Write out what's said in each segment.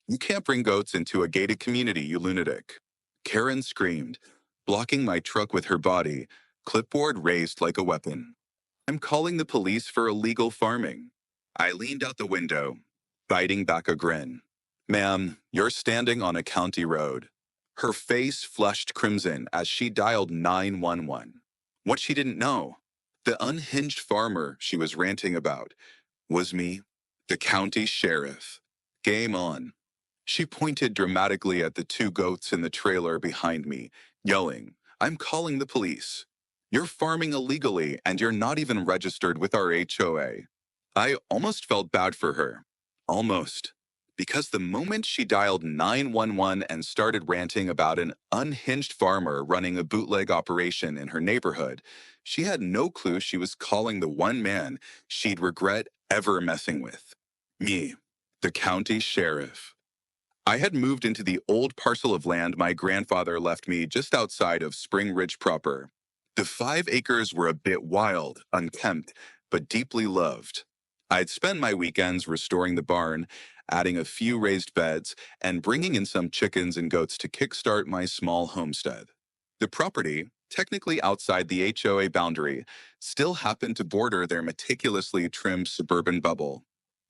You can't bring goats into a gated community, you lunatic. Karen screamed, blocking my truck with her body, clipboard raised like a weapon. I'm calling the police for illegal farming. I leaned out the window, biting back a grin. Ma'am, you're standing on a county road. Her face flushed crimson as she dialed 911. What she didn't know, the unhinged farmer she was ranting about, was me, the county sheriff. Game on. She pointed dramatically at the two goats in the trailer behind me, yelling, I'm calling the police. You're farming illegally and you're not even registered with our HOA. I almost felt bad for her. Almost. Because the moment she dialed 911 and started ranting about an unhinged farmer running a bootleg operation in her neighborhood, she had no clue she was calling the one man she'd regret ever messing with. Me, the county sheriff. I had moved into the old parcel of land my grandfather left me just outside of Spring Ridge proper. The 5 acres were a bit wild, unkempt, but deeply loved. I'd spent my weekends restoring the barn, adding a few raised beds, and bringing in some chickens and goats to kickstart my small homestead. The property, technically outside the HOA boundary, still happened to border their meticulously trimmed suburban bubble.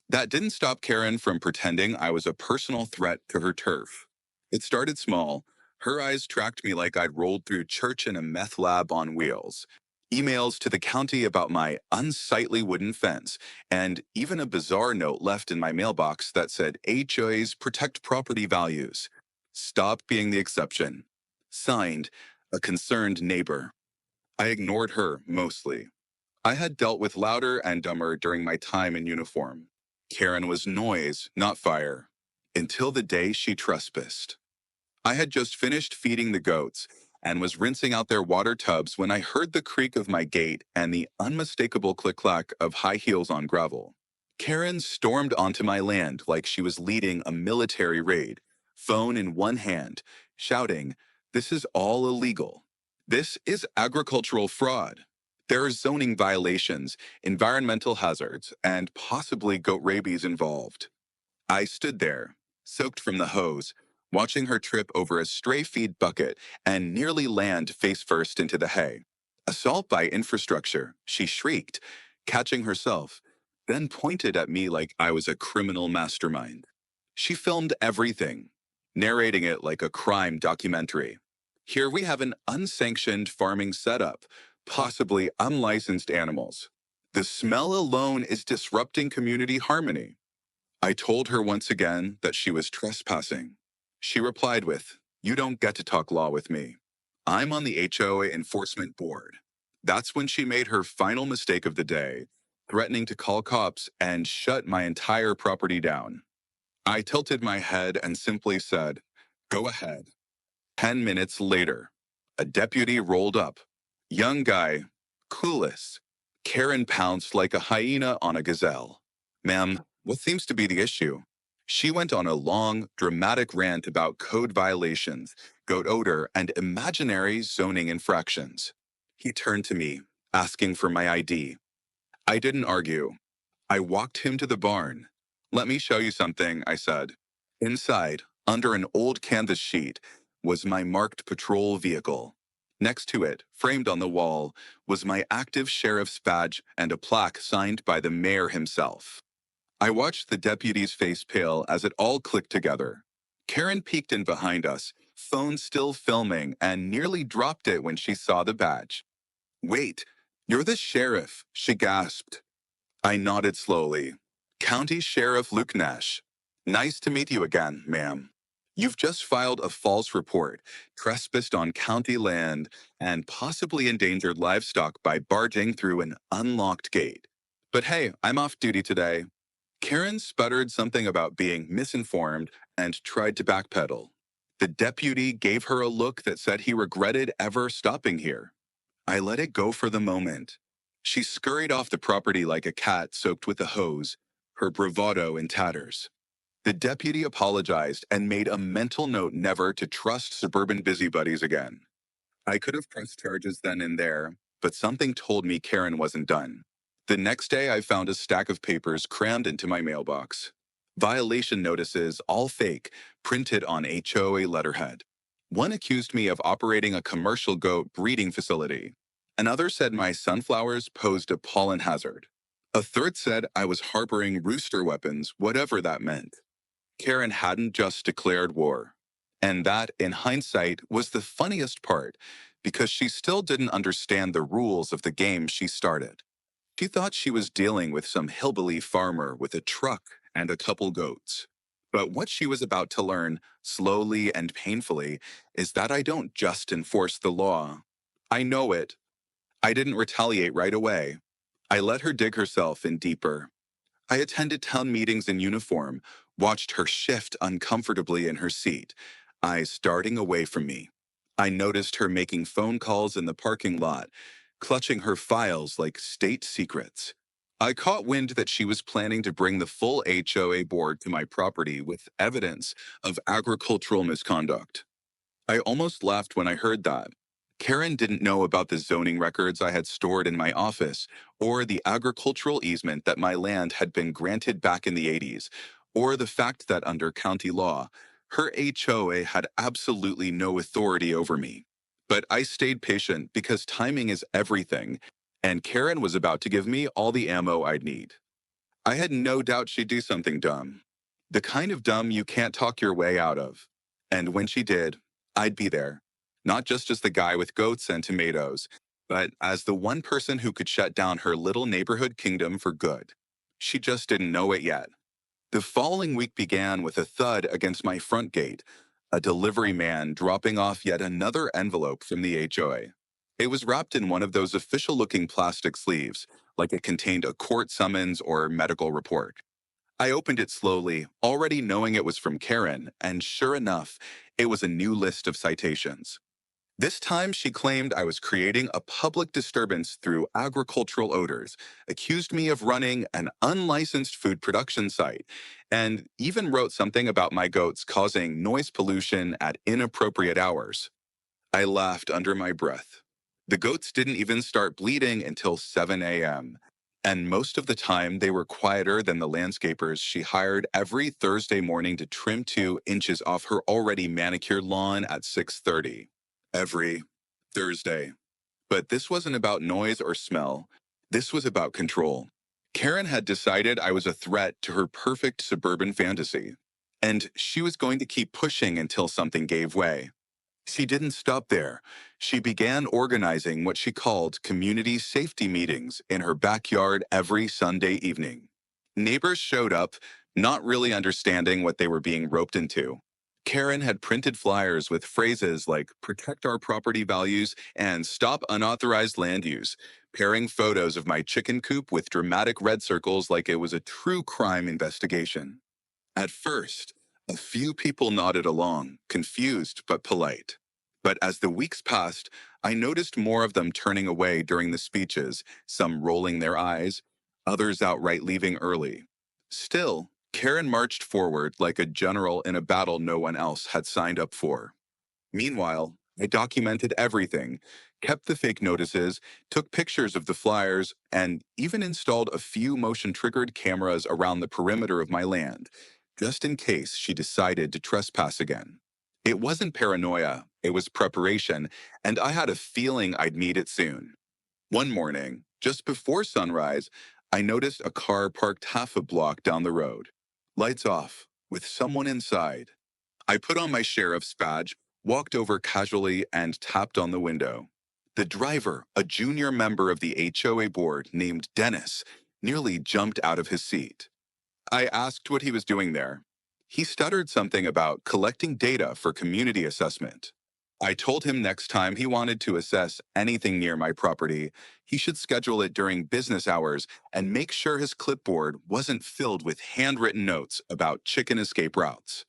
That didn't stop Karen from pretending I was a personal threat to her turf. It started small. Her eyes tracked me like I'd rolled through church in a meth lab on wheels. Emails to the county about my unsightly wooden fence, and even a bizarre note left in my mailbox that said HOAs protect property values. Stop being the exception. Signed, a concerned neighbor. I ignored her mostly. I had dealt with louder and dumber during my time in uniform. Karen was noise, not fire, until the day she trespassed. I had just finished feeding the goats and was rinsing out their water tubs when I heard the creak of my gate and the unmistakable click-clack of high heels on gravel. Karen stormed onto my land like she was leading a military raid, phone in one hand, shouting, "This is all illegal. This is agricultural fraud. There are zoning violations, environmental hazards, and possibly goat rabies involved." I stood there, soaked from the hose, watching her trip over a stray feed bucket and nearly land face first into the hay. Assault by infrastructure, she shrieked, catching herself, then pointed at me like I was a criminal mastermind. She filmed everything, narrating it like a crime documentary. Here we have an unsanctioned farming setup, possibly unlicensed animals. The smell alone is disrupting community harmony. I told her once again that she was trespassing. She replied with, "You don't get to talk law with me. I'm on the HOA enforcement board." That's when she made her final mistake of the day, threatening to call cops and shut my entire property down. I tilted my head and simply said, "Go ahead." 10 minutes later, a deputy rolled up. Young guy, clueless. Karen pounced like a hyena on a gazelle. "Ma'am, what seems to be the issue?" She went on a long, dramatic rant about code violations, goat odor, and imaginary zoning infractions. He turned to me, asking for my ID. I didn't argue. I walked him to the barn. "Let me show you something," I said. Inside, under an old canvas sheet, was my marked patrol vehicle. Next to it, framed on the wall, was my active sheriff's badge and a plaque signed by the mayor himself. I watched the deputy's face pale as it all clicked together. Karen peeked in behind us, phone still filming, and nearly dropped it when she saw the badge. "Wait, you're the sheriff," she gasped. I nodded slowly. "County Sheriff Luke Nash. Nice to meet you again, ma'am. You've just filed a false report, trespassed on county land, and possibly endangered livestock by barging through an unlocked gate. But hey, I'm off duty today." Karen sputtered something about being misinformed and tried to backpedal. The deputy gave her a look that said he regretted ever stopping here. I let it go for the moment. She scurried off the property like a cat soaked with a hose, her bravado in tatters. The deputy apologized and made a mental note never to trust suburban busybodies again. I could have pressed charges then and there, but something told me Karen wasn't done. The next day, I found a stack of papers crammed into my mailbox. Violation notices, all fake, printed on HOA letterhead. One accused me of operating a commercial goat breeding facility. Another said my sunflowers posed a pollen hazard. A third said I was harboring rooster weapons, whatever that meant. Karen hadn't just declared war. And that, in hindsight, was the funniest part, because she still didn't understand the rules of the game she started. She thought she was dealing with some hillbilly farmer with a truck and a couple goats. But what she was about to learn, slowly and painfully, is that I don't just enforce the law. I know it. I didn't retaliate right away. I let her dig herself in deeper. I attended town meetings in uniform, watched her shift uncomfortably in her seat, eyes darting away from me. I noticed her making phone calls in the parking lot, clutching her files like state secrets. I caught wind that she was planning to bring the full HOA board to my property with evidence of agricultural misconduct. I almost laughed when I heard that. Karen didn't know about the zoning records I had stored in my office, or the agricultural easement that my land had been granted back in the 80s, or the fact that under county law, her HOA had absolutely no authority over me. But I stayed patient because timing is everything, and Karen was about to give me all the ammo I'd need. I had no doubt she'd do something dumb. The kind of dumb you can't talk your way out of. And when she did, I'd be there. Not just as the guy with goats and tomatoes, but as the one person who could shut down her little neighborhood kingdom for good. She just didn't know it yet. The following week began with a thud against my front gate, a delivery man dropping off yet another envelope from the HOA. It was wrapped in one of those official-looking plastic sleeves, like it contained a court summons or medical report. I opened it slowly, already knowing it was from Karen, and sure enough, it was a new list of citations. This time, she claimed I was creating a public disturbance through agricultural odors, accused me of running an unlicensed food production site, and even wrote something about my goats causing noise pollution at inappropriate hours. I laughed under my breath. The goats didn't even start bleeding until 7 a.m., and most of the time they were quieter than the landscapers she hired every Thursday morning to trim 2 inches off her already manicured lawn at 6:30. Every Thursday. But this wasn't about noise or smell. This was about control. Karen had decided I was a threat to her perfect suburban fantasy, and she was going to keep pushing until something gave way. She didn't stop there. She began organizing what she called community safety meetings in her backyard every Sunday evening. Neighbors showed up, not really understanding what they were being roped into. Karen had printed flyers with phrases like protect our property values and stop unauthorized land use, pairing photos of my chicken coop with dramatic red circles like it was a true crime investigation. At first, a few people nodded along, confused but polite. But as the weeks passed, I noticed more of them turning away during the speeches, some rolling their eyes, others outright leaving early. Still, Karen marched forward like a general in a battle no one else had signed up for. Meanwhile, I documented everything, kept the fake notices, took pictures of the flyers, and even installed a few motion-triggered cameras around the perimeter of my land, just in case she decided to trespass again. It wasn't paranoia, it was preparation, and I had a feeling I'd need it soon. One morning, just before sunrise, I noticed a car parked half a block down the road. Lights off, with someone inside. I put on my sheriff's badge, walked over casually, and tapped on the window. The driver, a junior member of the HOA board named Dennis, nearly jumped out of his seat. I asked what he was doing there. He stuttered something about collecting data for community assessment. I told him next time he wanted to assess anything near my property, he should schedule it during business hours and make sure his clipboard wasn't filled with handwritten notes about chicken escape routes.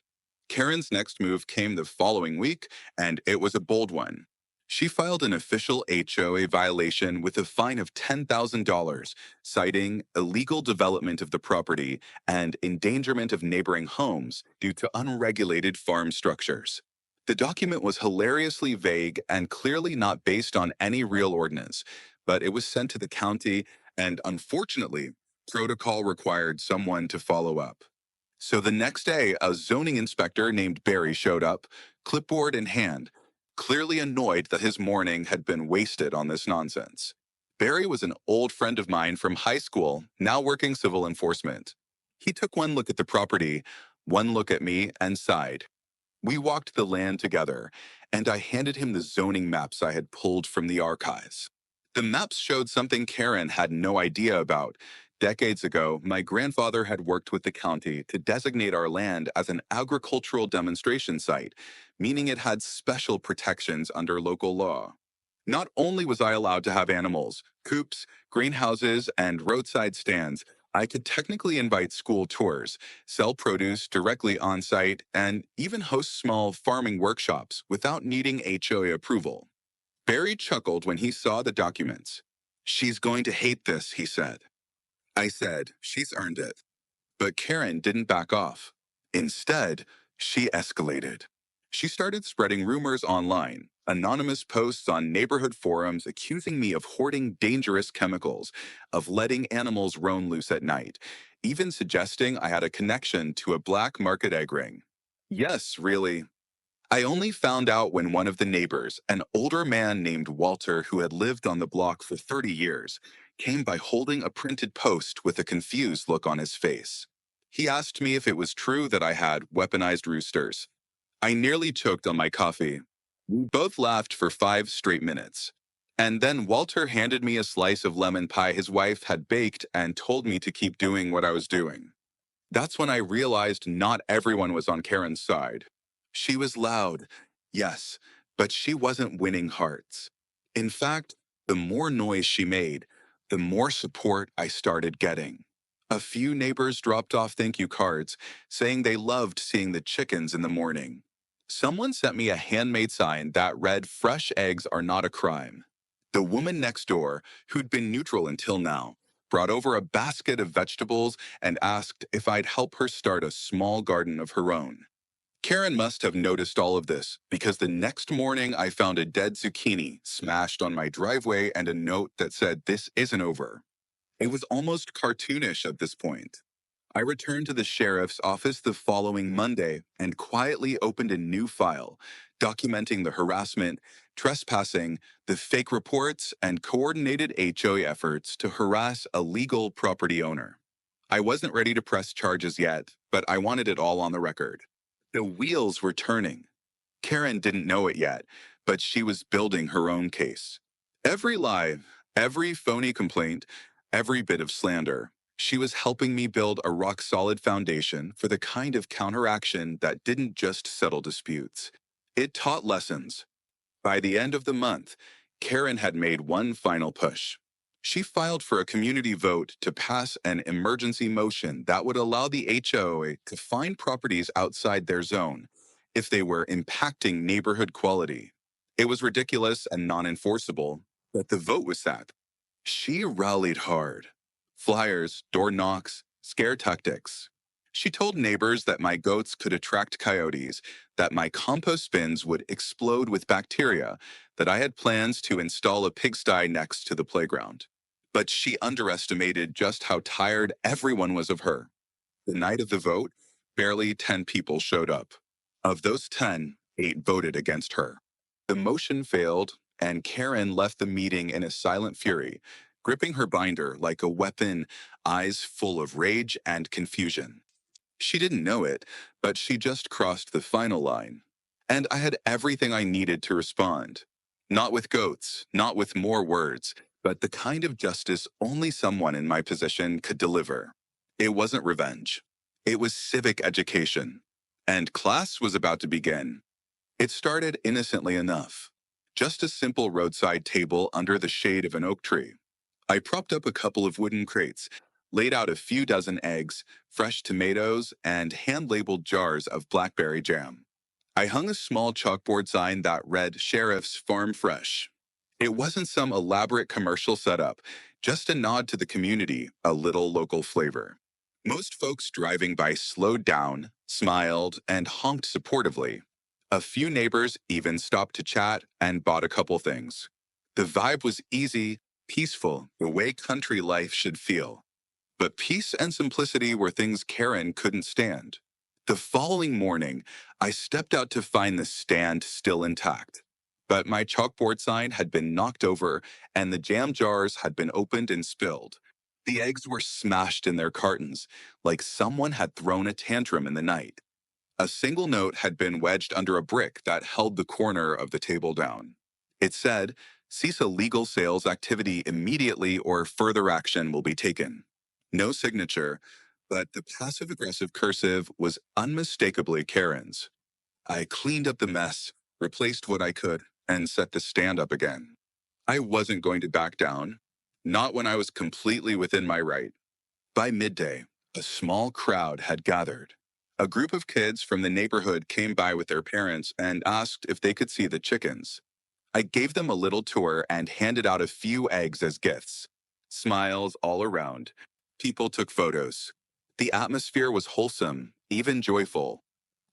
Karen's next move came the following week, and it was a bold one. She filed an official HOA violation with a fine of $10,000, citing illegal development of the property and endangerment of neighboring homes due to unregulated farm structures. The document was hilariously vague and clearly not based on any real ordinance, but it was sent to the county, and unfortunately, protocol required someone to follow up. So the next day, a zoning inspector named Barry showed up, clipboard in hand, clearly annoyed that his morning had been wasted on this nonsense. Barry was an old friend of mine from high school, now working civil enforcement. He took one look at the property, one look at me, and sighed. We walked the land together, and I handed him the zoning maps I had pulled from the archives. The maps showed something Karen had no idea about. Decades ago, my grandfather had worked with the county to designate our land as an agricultural demonstration site, meaning it had special protections under local law. Not only was I allowed to have animals, coops, greenhouses, and roadside stands, I could technically invite school tours, sell produce directly on site, and even host small farming workshops without needing HOA approval. Barry chuckled when he saw the documents. "She's going to hate this," he said. I said, "She's earned it." But Karen didn't back off. Instead, she escalated. She started spreading rumors online, anonymous posts on neighborhood forums accusing me of hoarding dangerous chemicals, of letting animals roam loose at night, even suggesting I had a connection to a black market egg ring. Yes, really. I only found out when one of the neighbors, an older man named Walter who had lived on the block for 30 years, came by holding a printed post with a confused look on his face. He asked me if it was true that I had weaponized roosters. I nearly choked on my coffee. We both laughed for 5 straight minutes. And then Walter handed me a slice of lemon pie his wife had baked and told me to keep doing what I was doing. That's when I realized not everyone was on Karen's side. She was loud, yes, but she wasn't winning hearts. In fact, the more noise she made, the more support I started getting. A few neighbors dropped off thank you cards, saying they loved seeing the chickens in the morning. Someone sent me a handmade sign that read, "Fresh eggs are not a crime." The woman next door, who'd been neutral until now, brought over a basket of vegetables and asked if I'd help her start a small garden of her own. Karen must have noticed all of this because the next morning I found a dead zucchini smashed on my driveway and a note that said, "This isn't over." It was almost cartoonish at this point. I returned to the sheriff's office the following Monday and quietly opened a new file, documenting the harassment, trespassing, the fake reports, and coordinated HOA efforts to harass a legal property owner. I wasn't ready to press charges yet, but I wanted it all on the record. The wheels were turning. Karen didn't know it yet, but she was building her own case. Every lie, every phony complaint, every bit of slander, she was helping me build a rock-solid foundation for the kind of counteraction that didn't just settle disputes. It taught lessons. By the end of the month, Karen had made one final push. She filed for a community vote to pass an emergency motion that would allow the HOA to fine properties outside their zone if they were impacting neighborhood quality. It was ridiculous and non-enforceable, but the vote was set. She rallied hard. Flyers, door knocks, scare tactics. She told neighbors that my goats could attract coyotes, that my compost bins would explode with bacteria, that I had plans to install a pigsty next to the playground. But she underestimated just how tired everyone was of her. The night of the vote, barely 10 people showed up. Of those 10, 8 voted against her. The motion failed, and Karen left the meeting in a silent fury, gripping her binder like a weapon, eyes full of rage and confusion. She didn't know it, but she just crossed the final line. And I had everything I needed to respond. Not with goats, not with more words, but the kind of justice only someone in my position could deliver. It wasn't revenge. It was civic education. And class was about to begin. It started innocently enough. Just a simple roadside table under the shade of an oak tree. I propped up a couple of wooden crates, laid out a few dozen eggs, fresh tomatoes, and hand-labeled jars of blackberry jam. I hung a small chalkboard sign that read Sheriff's Farm Fresh. It wasn't some elaborate commercial setup, just a nod to the community, a little local flavor. Most folks driving by slowed down, smiled, and honked supportively. A few neighbors even stopped to chat and bought a couple things. The vibe was easy, peaceful, the way country life should feel. But peace and simplicity were things Karen couldn't stand. The following morning, I stepped out to find the stand still intact. But my chalkboard sign had been knocked over and the jam jars had been opened and spilled. The eggs were smashed in their cartons, like someone had thrown a tantrum in the night. A single note had been wedged under a brick that held the corner of the table down. It said, "Cease illegal sales activity immediately or further action will be taken." No signature, but the passive-aggressive cursive was unmistakably Karen's. I cleaned up the mess, replaced what I could, and set the stand up again. I wasn't going to back down, not when I was completely within my right. By midday, a small crowd had gathered. A group of kids from the neighborhood came by with their parents and asked if they could see the chickens. I gave them a little tour and handed out a few eggs as gifts. Smiles all around. People took photos. The atmosphere was wholesome, even joyful.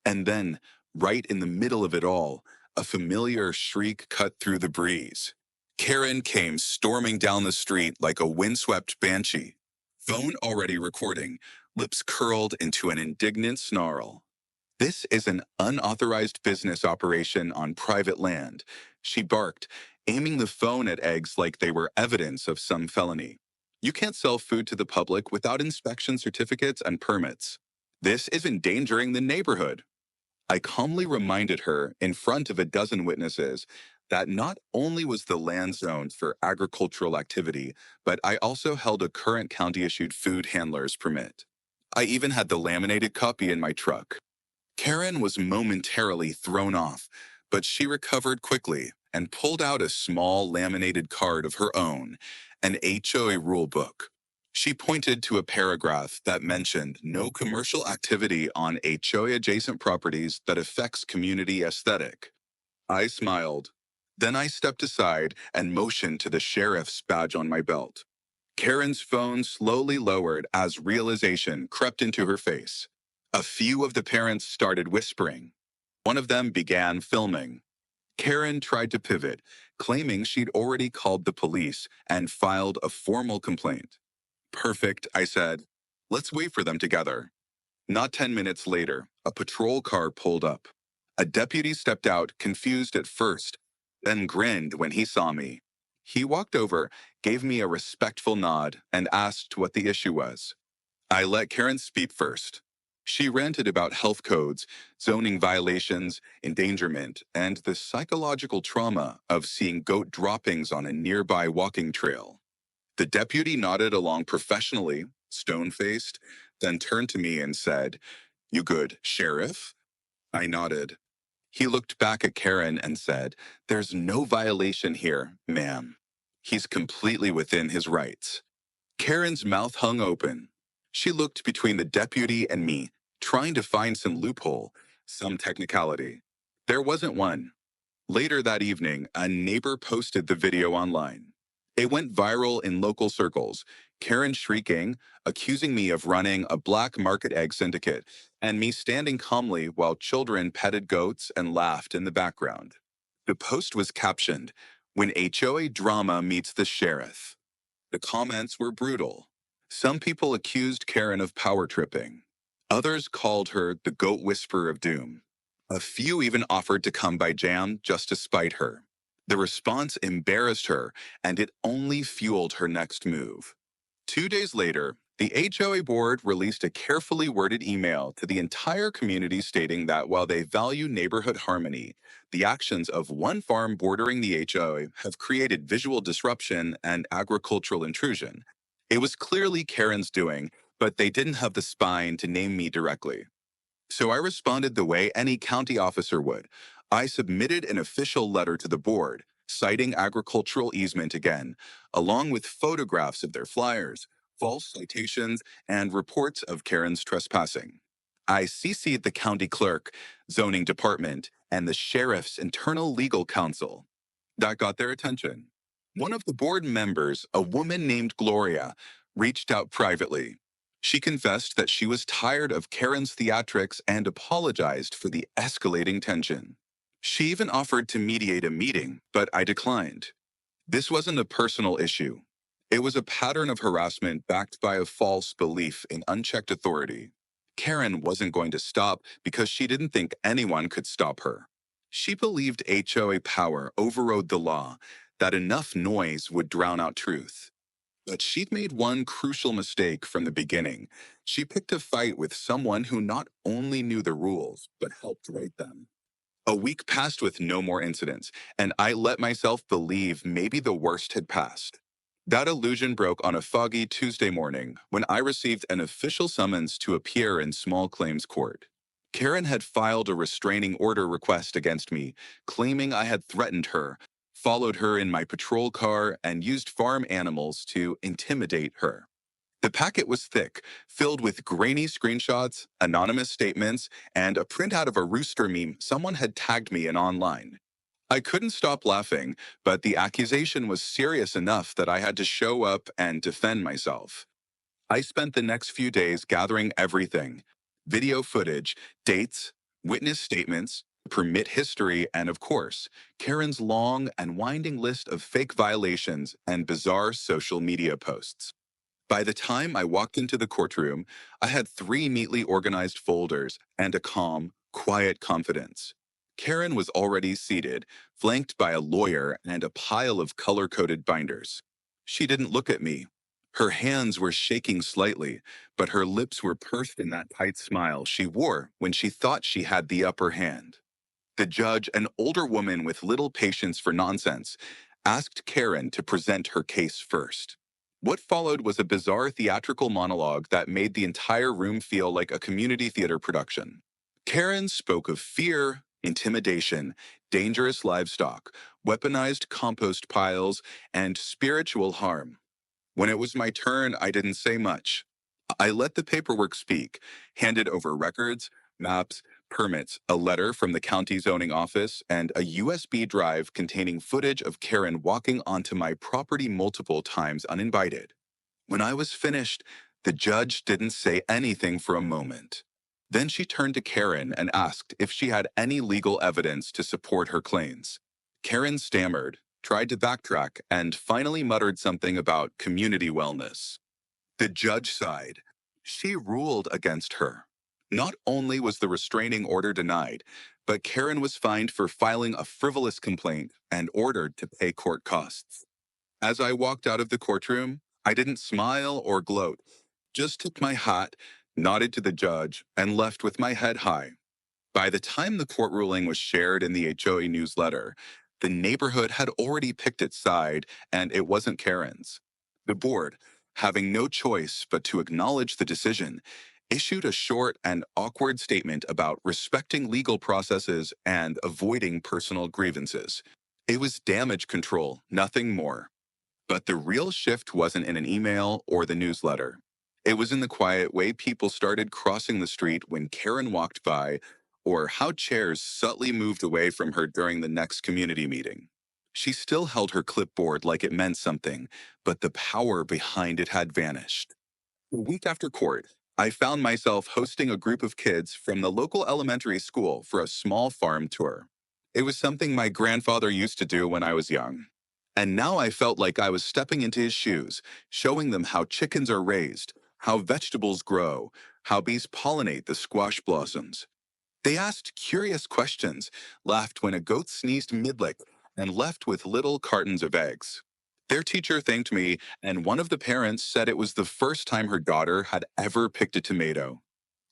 And then, right in the middle of it all, a familiar shriek cut through the breeze. Karen came storming down the street like a windswept banshee. Phone already recording, lips curled into an indignant snarl. "This is an unauthorized business operation on private land," she barked, aiming the phone at eggs like they were evidence of some felony. "You can't sell food to the public without inspection certificates and permits. This is endangering the neighborhood." I calmly reminded her, in front of a dozen witnesses, that not only was the land zoned for agricultural activity, but I also held a current county-issued food handler's permit. I even had the laminated copy in my truck. Karen was momentarily thrown off, but she recovered quickly and pulled out a small laminated card of her own, an HOA rule book. She pointed to a paragraph that mentioned no commercial activity on HOA-adjacent properties that affects community aesthetic. I smiled. Then I stepped aside and motioned to the sheriff's badge on my belt. Karen's phone slowly lowered as realization crept into her face. A few of the parents started whispering. One of them began filming. Karen tried to pivot, claiming she'd already called the police and filed a formal complaint. "Perfect," I said. "Let's wait for them together." Not 10 minutes later, a patrol car pulled up. A deputy stepped out, confused at first, then grinned when he saw me. He walked over, gave me a respectful nod, and asked what the issue was. I let Karen speak first. She ranted about health codes, zoning violations, endangerment, and the psychological trauma of seeing goat droppings on a nearby walking trail. The deputy nodded along professionally, stone-faced, then turned to me and said, "You good, Sheriff?" I nodded. He looked back at Karen and said, "There's no violation here, ma'am. He's completely within his rights." Karen's mouth hung open. She looked between the deputy and me, trying to find some loophole, some technicality. There wasn't one. Later that evening, a neighbor posted the video online. It went viral in local circles, Karen shrieking, accusing me of running a black market egg syndicate, and me standing calmly while children petted goats and laughed in the background. The post was captioned, "When HOA drama meets the sheriff." The comments were brutal. Some people accused Karen of power tripping. Others called her the goat whisperer of doom. A few even offered to come by jam just to spite her. The response embarrassed her, and it only fueled her next move. 2 days later, the HOA board released a carefully worded email to the entire community stating that while they value neighborhood harmony, the actions of one farm bordering the HOA have created visual disruption and agricultural intrusion. It was clearly Karen's doing, but they didn't have the spine to name me directly. So I responded the way any county officer would. I submitted an official letter to the board, citing agricultural easement again, along with photographs of their flyers, false citations, and reports of Karen's trespassing. I CC'd the county clerk, zoning department, and the sheriff's internal legal counsel. That got their attention. One of the board members, a woman named Gloria, reached out privately. She confessed that she was tired of Karen's theatrics and apologized for the escalating tension. She even offered to mediate a meeting, but I declined. This wasn't a personal issue. It was a pattern of harassment backed by a false belief in unchecked authority. Karen wasn't going to stop because she didn't think anyone could stop her. She believed HOA power overrode the law, that enough noise would drown out truth. But she'd made one crucial mistake from the beginning. She picked a fight with someone who not only knew the rules, but helped write them. A week passed with no more incidents, and I let myself believe maybe the worst had passed. That illusion broke on a foggy Tuesday morning when I received an official summons to appear in small claims court. Karen had filed a restraining order request against me, claiming I had threatened her, followed her in my patrol car, and used farm animals to intimidate her. The packet was thick, filled with grainy screenshots, anonymous statements, and a printout of a rooster meme someone had tagged me in online. I couldn't stop laughing, but the accusation was serious enough that I had to show up and defend myself. I spent the next few days gathering everything: video footage, dates, witness statements, permit history, and of course, Karen's long and winding list of fake violations and bizarre social media posts. By the time I walked into the courtroom, I had three neatly organized folders and a calm, quiet confidence. Karen was already seated, flanked by a lawyer and a pile of color coded binders. She didn't look at me. Her hands were shaking slightly, but her lips were pursed in that tight smile she wore when she thought she had the upper hand. The judge, an older woman with little patience for nonsense, asked Karen to present her case first. What followed was a bizarre theatrical monologue that made the entire room feel like a community theater production. Karen spoke of fear, intimidation, dangerous livestock, weaponized compost piles, and spiritual harm. When it was my turn, I didn't say much. I let the paperwork speak, handed over records, maps, permits, a letter from the county zoning office, and a USB drive containing footage of Karen walking onto my property multiple times uninvited. When I was finished, the judge didn't say anything for a moment. Then she turned to Karen and asked if she had any legal evidence to support her claims. Karen stammered, tried to backtrack, and finally muttered something about community wellness. The judge sighed. She ruled against her. Not only was the restraining order denied, but Karen was fined for filing a frivolous complaint and ordered to pay court costs. As I walked out of the courtroom, I didn't smile or gloat, just took my hat, nodded to the judge, and left with my head high. By the time the court ruling was shared in the HOA newsletter, the neighborhood had already picked its side, and it wasn't Karen's. The board, having no choice but to acknowledge the decision, issued a short and awkward statement about respecting legal processes and avoiding personal grievances. It was damage control, nothing more. But the real shift wasn't in an email or the newsletter. It was in the quiet way people started crossing the street when Karen walked by, or how chairs subtly moved away from her during the next community meeting. She still held her clipboard like it meant something, but the power behind it had vanished. A week after court, I found myself hosting a group of kids from the local elementary school for a small farm tour. It was something my grandfather used to do when I was young. And now I felt like I was stepping into his shoes, showing them how chickens are raised, how vegetables grow, how bees pollinate the squash blossoms. They asked curious questions, laughed when a goat sneezed mid-lick, and left with little cartons of eggs. Their teacher thanked me, and one of the parents said it was the first time her daughter had ever picked a tomato.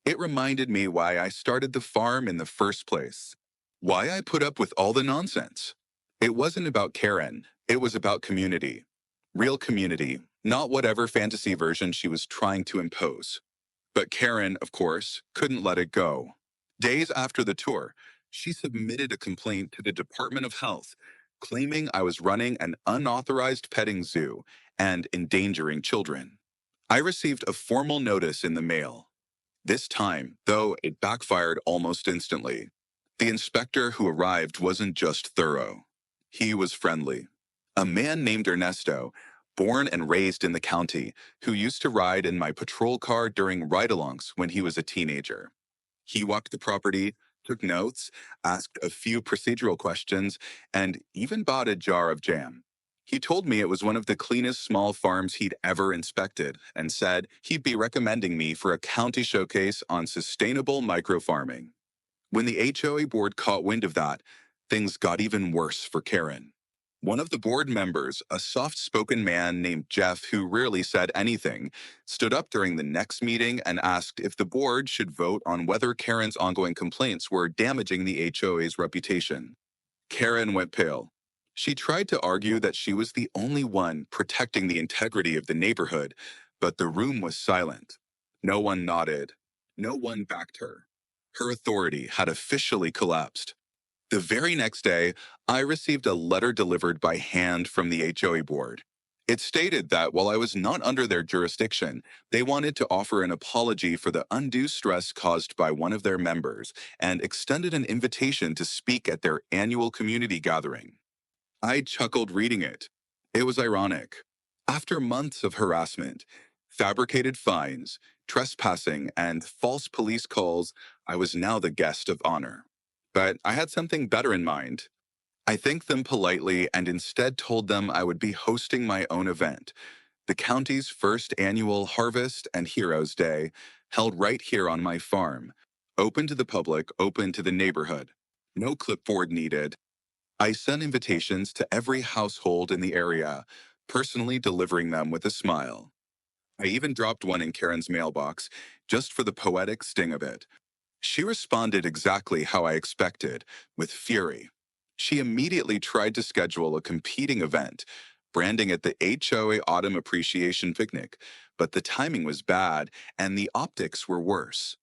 It reminded me why I started the farm in the first place, why I put up with all the nonsense. It wasn't about Karen, it was about community. Real community, not whatever fantasy version she was trying to impose. But Karen, of course, couldn't let it go. Days after the tour, she submitted a complaint to the Department of Health, claiming I was running an unauthorized petting zoo and endangering children. I received a formal notice in the mail. This time, though, it backfired almost instantly. The inspector who arrived wasn't just thorough. He was friendly. A man named Ernesto, born and raised in the county, who used to ride in my patrol car during ride-alongs when he was a teenager. He walked the property, took notes, asked a few procedural questions, and even bought a jar of jam. He told me it was one of the cleanest small farms he'd ever inspected and said he'd be recommending me for a county showcase on sustainable microfarming. When the HOA board caught wind of that, things got even worse for Karen. One of the board members, a soft spoken man named Jeff who rarely said anything, stood up during the next meeting and asked if the board should vote on whether Karen's ongoing complaints were damaging the HOA's reputation. Karen went pale. She tried to argue that she was the only one protecting the integrity of the neighborhood, but the room was silent. No one nodded. No one backed her. Her authority had officially collapsed. The very next day, I received a letter delivered by hand from the HOA board. It stated that while I was not under their jurisdiction, they wanted to offer an apology for the undue stress caused by one of their members and extended an invitation to speak at their annual community gathering. I chuckled reading it. It was ironic. After months of harassment, fabricated fines, trespassing, and false police calls, I was now the guest of honor. But I had something better in mind. I thanked them politely and instead told them I would be hosting my own event, the county's first annual Harvest and Heroes Day, held right here on my farm. Open to the public, open to the neighborhood. No clipboard needed. I sent invitations to every household in the area, personally delivering them with a smile. I even dropped one in Karen's mailbox, just for the poetic sting of it. She responded exactly how I expected, with fury. She immediately tried to schedule a competing event, branding it the HOA Autumn Appreciation Picnic, but the timing was bad and the optics were worse.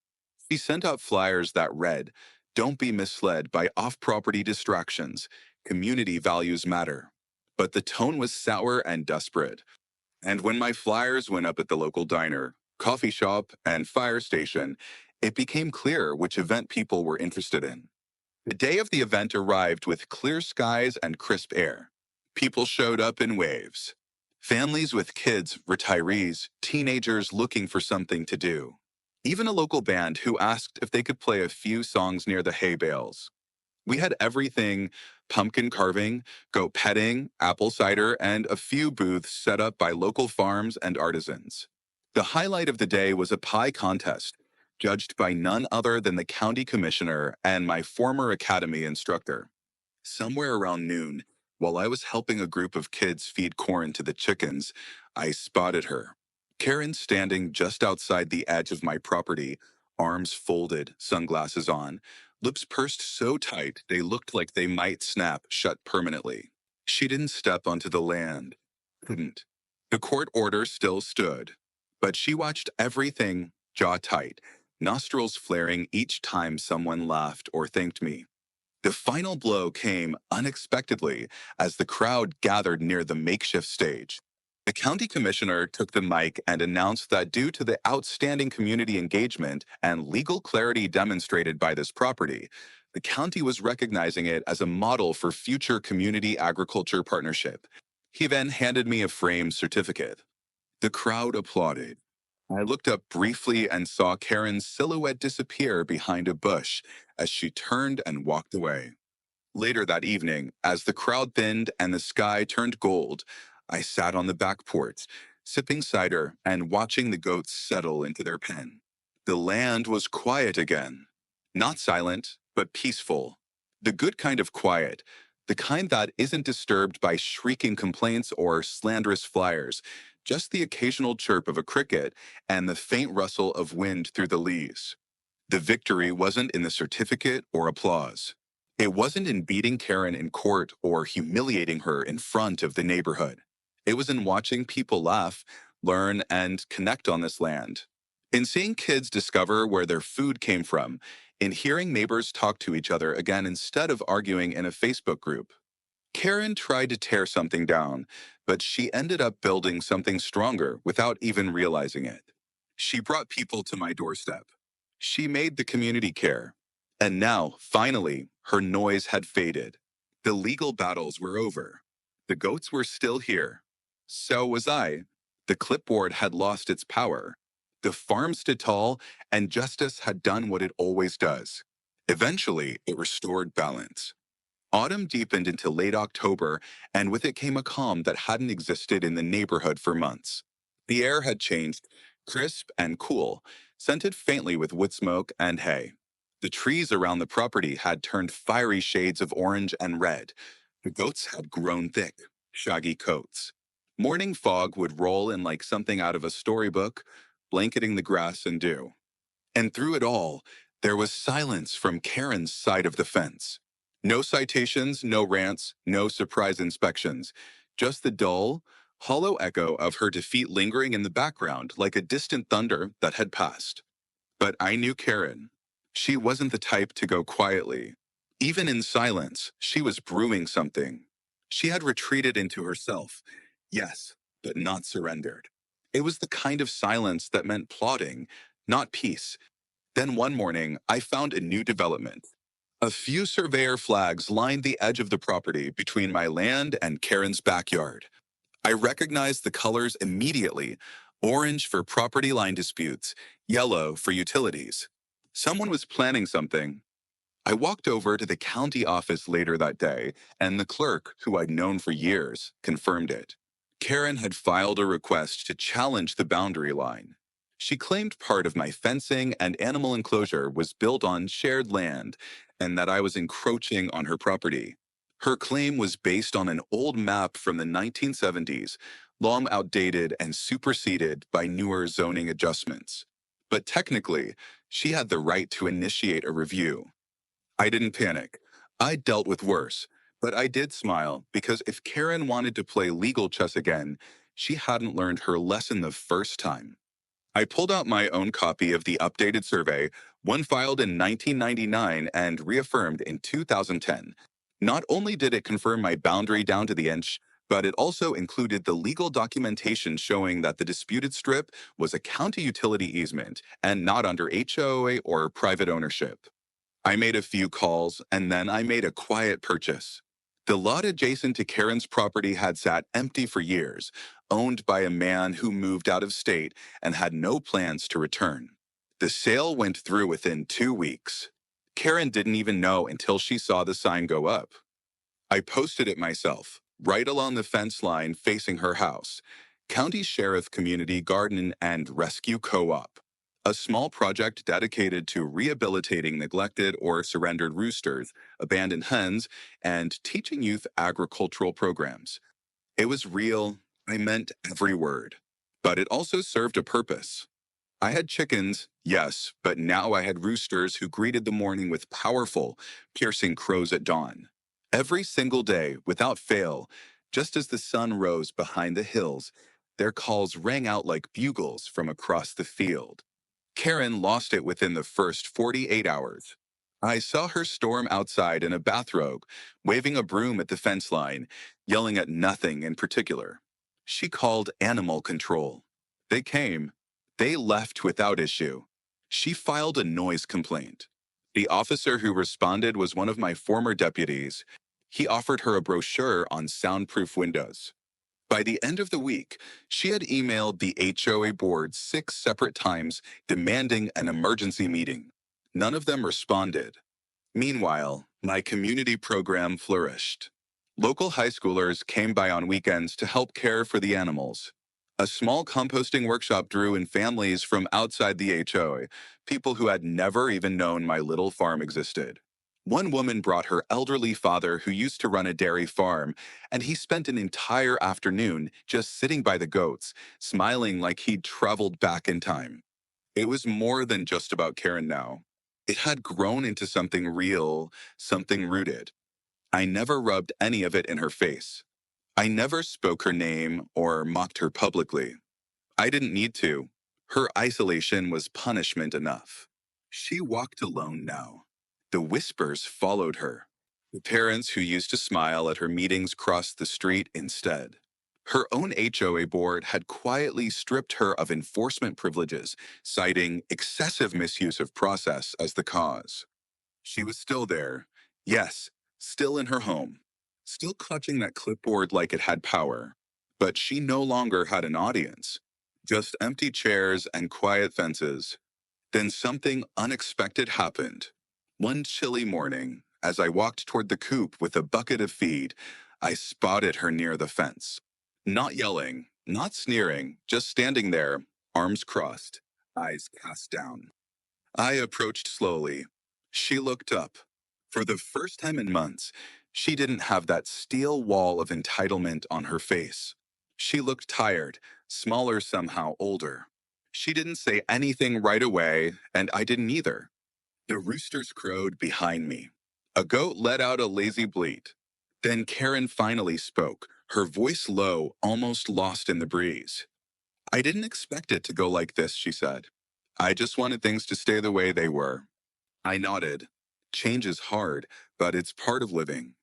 She sent out flyers that read, "Don't be misled by off-property distractions. Community values matter." But the tone was sour and desperate. And when my flyers went up at the local diner, coffee shop, and fire station, it became clear which event people were interested in. The day of the event arrived with clear skies and crisp air. People showed up in waves. Families with kids, retirees, teenagers looking for something to do. Even a local band who asked if they could play a few songs near the hay bales. We had everything: pumpkin carving, goat petting, apple cider, and a few booths set up by local farms and artisans. The highlight of the day was a pie contest, judged by none other than the county commissioner and my former academy instructor. Somewhere around noon, while I was helping a group of kids feed corn to the chickens, I spotted her. Karen standing just outside the edge of my property, arms folded, sunglasses on, lips pursed so tight they looked like they might snap shut permanently. She didn't step onto the land. Couldn't. The court order still stood. But she watched everything, jaw tight, nostrils flaring each time someone laughed or thanked me. The final blow came unexpectedly as the crowd gathered near the makeshift stage. The county commissioner took the mic and announced that due to the outstanding community engagement and legal clarity demonstrated by this property, the county was recognizing it as a model for future community agriculture partnership. He then handed me a framed certificate. The crowd applauded. I looked up briefly and saw Karen's silhouette disappear behind a bush as she turned and walked away. Later that evening, as the crowd thinned and the sky turned gold, I sat on the back porch, sipping cider and watching the goats settle into their pen. The land was quiet again. Not silent, but peaceful. The good kind of quiet, the kind that isn't disturbed by shrieking complaints or slanderous flyers, just the occasional chirp of a cricket and the faint rustle of wind through the leaves. The victory wasn't in the certificate or applause. It wasn't in beating Karen in court or humiliating her in front of the neighborhood. It was in watching people laugh, learn, and connect on this land. In seeing kids discover where their food came from, in hearing neighbors talk to each other again instead of arguing in a Facebook group. Karen tried to tear something down, but she ended up building something stronger without even realizing it. She brought people to my doorstep. She made the community care. And now, finally, her noise had faded. The legal battles were over. The goats were still here. So was I. The clipboard had lost its power. The farm stood tall, and justice had done what it always does. Eventually, it restored balance. Autumn deepened into late October, and with it came a calm that hadn't existed in the neighborhood for months. The air had changed, crisp and cool, scented faintly with wood smoke and hay. The trees around the property had turned fiery shades of orange and red. The goats had grown thick, shaggy coats. Morning fog would roll in like something out of a storybook, blanketing the grass and dew. And through it all, there was silence from Karen's side of the fence. No citations, no rants, no surprise inspections. Just the dull, hollow echo of her defeat lingering in the background like a distant thunder that had passed. But I knew Karen. She wasn't the type to go quietly. Even in silence, she was brewing something. She had retreated into herself. Yes, but not surrendered. It was the kind of silence that meant plotting, not peace. Then one morning, I found a new development. A few surveyor flags lined the edge of the property between my land and Karen's backyard. I recognized the colors immediately: orange for property line disputes, yellow for utilities. Someone was planning something. I walked over to the county office later that day, and the clerk, who I'd known for years, confirmed it. Karen had filed a request to challenge the boundary line. She claimed part of my fencing and animal enclosure was built on shared land and that I was encroaching on her property. Her claim was based on an old map from the 1970s, long outdated and superseded by newer zoning adjustments. But technically, she had the right to initiate a review. I didn't panic. I dealt with worse. But I did smile because if Karen wanted to play legal chess again, she hadn't learned her lesson the first time. I pulled out my own copy of the updated survey, one filed in 1999 and reaffirmed in 2010. Not only did it confirm my boundary down to the inch, but it also included the legal documentation showing that the disputed strip was a county utility easement and not under HOA or private ownership. I made a few calls, and then I made a quiet purchase. The lot adjacent to Karen's property had sat empty for years, owned by a man who moved out of state and had no plans to return. The sale went through within 2 weeks. Karen didn't even know until she saw the sign go up. I posted it myself, right along the fence line facing her house. County Sheriff Community Garden and Rescue Co-op, a small project dedicated to rehabilitating neglected or surrendered roosters, abandoned hens, and teaching youth agricultural programs. It was real. I meant every word. But it also served a purpose. I had chickens, yes, but now I had roosters who greeted the morning with powerful, piercing crows at dawn. Every single day, without fail, just as the sun rose behind the hills, their calls rang out like bugles from across the field. Karen lost it within the first 48 hours. I saw her storm outside in a bathrobe, waving a broom at the fence line, yelling at nothing in particular. She called animal control. They came. They left without issue. She filed a noise complaint. The officer who responded was one of my former deputies. He offered her a brochure on soundproof windows. By the end of the week, she had emailed the HOA board 6 separate times demanding an emergency meeting. None of them responded. Meanwhile, my community program flourished. Local high schoolers came by on weekends to help care for the animals. A small composting workshop drew in families from outside the HOA, people who had never even known my little farm existed. One woman brought her elderly father who used to run a dairy farm, and he spent an entire afternoon just sitting by the goats, smiling like he'd traveled back in time. It was more than just about Karen now. It had grown into something real, something rooted. I never rubbed any of it in her face. I never spoke her name or mocked her publicly. I didn't need to. Her isolation was punishment enough. She walked alone now. The whispers followed her. The parents who used to smile at her meetings crossed the street instead. Her own HOA board had quietly stripped her of enforcement privileges, citing excessive misuse of process as the cause. She was still there. Yes, still in her home. Still clutching that clipboard like it had power. But she no longer had an audience. Just empty chairs and quiet fences. Then something unexpected happened. One chilly morning, As I walked toward the coop with a bucket of feed, I spotted her near the fence. Not yelling, not sneering, just standing there, arms crossed, eyes cast down. I approached slowly. She looked up. For the first time in months, she didn't have that steel wall of entitlement on her face. She looked tired, smaller somehow, older. She didn't say anything right away, and I didn't either. The roosters crowed behind me. A goat let out a lazy bleat. Then Karen finally spoke, her voice low, almost lost in the breeze. I didn't expect it to go like this, she said. I just wanted things to stay the way they were. I nodded. Change is hard, but it's part of living.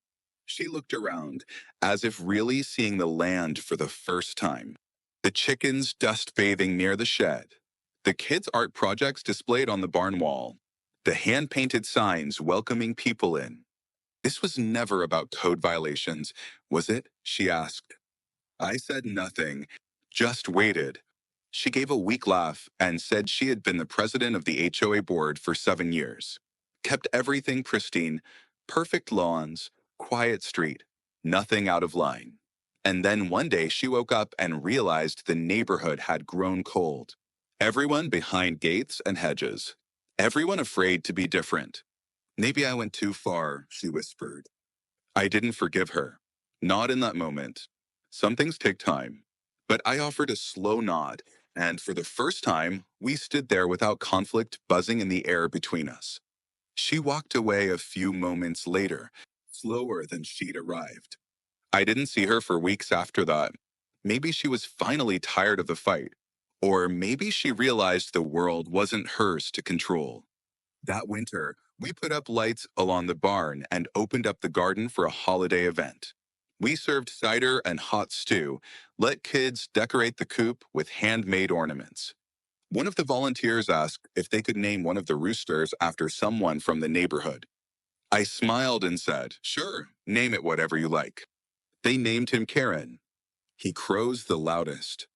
She looked around, as if really seeing the land for the first time. The chickens dust bathing near the shed. The kids' art projects displayed on the barn wall. The hand-painted signs welcoming people in. This was never about code violations, was it? She asked. I said nothing, just waited. She gave a weak laugh and said she had been the president of the HOA board for 7 years. Kept everything pristine, perfect lawns, quiet street, nothing out of line. And then one day she woke up and realized the neighborhood had grown cold. Everyone behind gates and hedges. Everyone afraid to be different. Maybe I went too far, she whispered. I didn't forgive her. Not in that moment. Some things take time. But I offered a slow nod, and for the first time, we stood there without conflict buzzing in the air between us. She walked away a few moments later, slower than she'd arrived. I didn't see her for weeks after that. Maybe she was finally tired of the fight. Or maybe she realized the world wasn't hers to control. That winter, we put up lights along the barn and opened up the garden for a holiday event. We served cider and hot stew, let kids decorate the coop with handmade ornaments. One of the volunteers asked if they could name one of the roosters after someone from the neighborhood. I smiled and said, "Sure, name it whatever you like." They named him Karen. He crows the loudest.